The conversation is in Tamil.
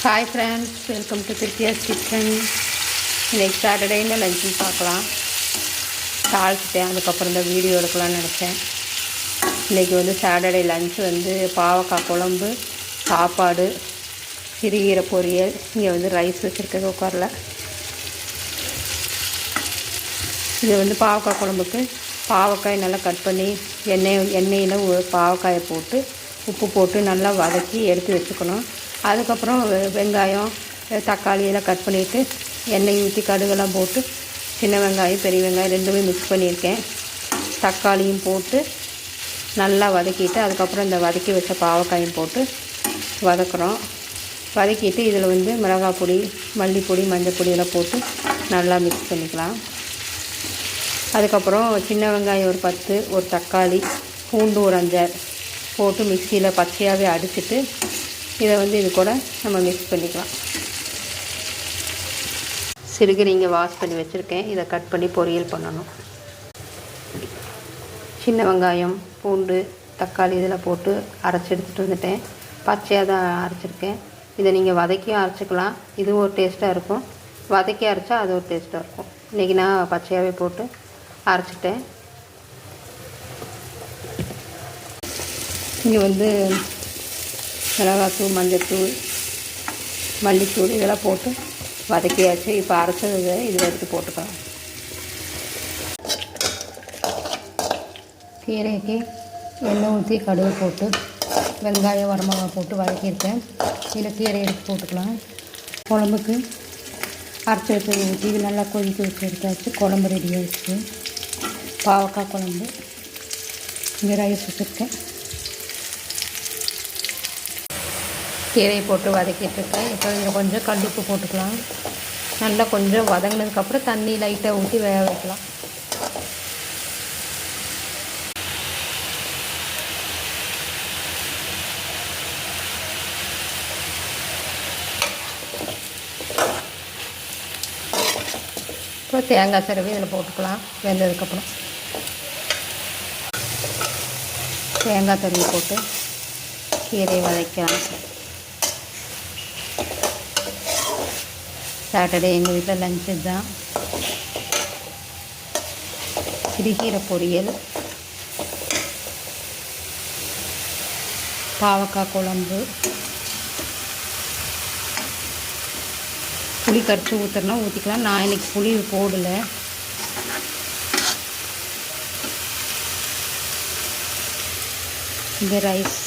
Hi friends, welcome to Kiruthiya's kitchen. இன்றைக்கி சாட்டர்டேன்னு லஞ்சு பார்க்கலாம். தாளிச்சிட்டேன், அதுக்கப்புறம் இந்த வீடியோ எடுக்கலாம்னு நினச்சேன். இன்றைக்கி சாட்டர்டே லஞ்சு பாவக்காய் குழம்பு, சாப்பாடு, சிறுகீரை பொரியல். இங்கே ரைஸ் வச்சுருக்கேன் குக்கரில். இது பாவக்காய் குழம்புக்கு பாவக்காய் நல்லா கட் பண்ணி எண்ணெயில் பாவக்காயை போட்டு உப்பு போட்டு நல்லா வதக்கி எடுத்து வச்சுக்கணும். அதுக்கப்புறம் வெங்காயம், தக்காளி எல்லாம் கட் பண்ணிவிட்டு எண்ணெய் ஊற்றி கடுகெல்லாம் போட்டு சின்ன வெங்காயம், பெரிய வெங்காயம் ரெண்டுமே மிக்ஸ் பண்ணியிருக்கேன். தக்காளியும் போட்டு நல்லா வதக்கிட்டு அதுக்கப்புறம் இந்த வதக்கி வச்ச பாவக்காயும் போட்டு வதக்குறோம். வதக்கிட்டு இதில் மிளகாய் பொடி, மல்லிப்பொடி, மஞ்சள் பொடியெல்லாம் போட்டு நல்லா மிக்ஸ் பண்ணிக்கலாம். அதுக்கப்புறம் சின்ன வெங்காயம் ஒரு 10, ஒரு தக்காளி, பூண்டு ஒரு 5 போட்டு மிக்சியில் பச்சையாகவே அடிச்சுட்டு இதை இது கூட நம்ம மிக்ஸ் பண்ணிக்கலாம். சிறுகீரை வாஷ் பண்ணி வச்சுருக்கேன். இதை கட் பண்ணி பொரியல் பண்ணணும். சின்ன வெங்காயம், பூண்டு, தக்காளி இதில் போட்டு அரைச்சி எடுத்துகிட்டு வந்துட்டேன். பச்சையாக தான் அரைச்சிருக்கேன். இதை நீங்கள் வதக்கியும் அரைச்சிக்கலாம். இது ஒரு டேஸ்ட்டாக இருக்கும். வதக்கி அரைச்சா அது ஒரு டேஸ்ட்டாக இருக்கும். இன்றைக்கி நான் பச்சையாகவே போட்டு அரைச்சிட்டேன். இங்கே மிளகாத்தூள், மஞ்சத்தூள், மல்லித்தூள் இதெல்லாம் போட்டு வதக்கியாச்சு. இப்போ அரைச்சதை இதில் எடுத்து போட்டுக்கலாம். கீரைக்கு எண்ணெய் ஊற்றி கடுகு போட்டு வெங்காயம், வரமிளகாய் போட்டு வதக்கியிருக்கேன். இதில் கீரை எடுத்து போட்டுக்கலாம். குழம்புக்கு அரைச்சி வச்சதை ஊற்றி இது நல்லா கொதிக்க வச்சு எடுத்தாச்சு. குழம்பு ரெடி ஆகிடுச்சு. பாவக்காய் குழம்பு. இங்கே ரைஸ் வச்சுருக்கேன். கீரையை போட்டு வதக்கிட்டுருக்கேன். இப்போ இதில் கொஞ்சம் கல்லுப்பு போட்டுக்கலாம். நல்லா கொஞ்சம் வதங்கினதுக்கப்புறம் தண்ணி லைட்டாக ஊற்றி வேக வைக்கலாம். இப்போ தேங்காய் சிரவி இதில் போட்டுக்கலாம். வெந்ததுக்கப்புறம் தேங்காய் துருவி போட்டு கீரையை வதக்கலாம். சாட்டர்டே எங்கள் வீட்டில் லஞ்சு தான். சிறுகீரை பொரியல், பாவக்காய் குழம்பு. புளி கரைச்சி ஊற்றுறனா ஊற்றிக்கலாம். நான் இன்றைக்கி புளி போடலை. இந்த ரைஸ்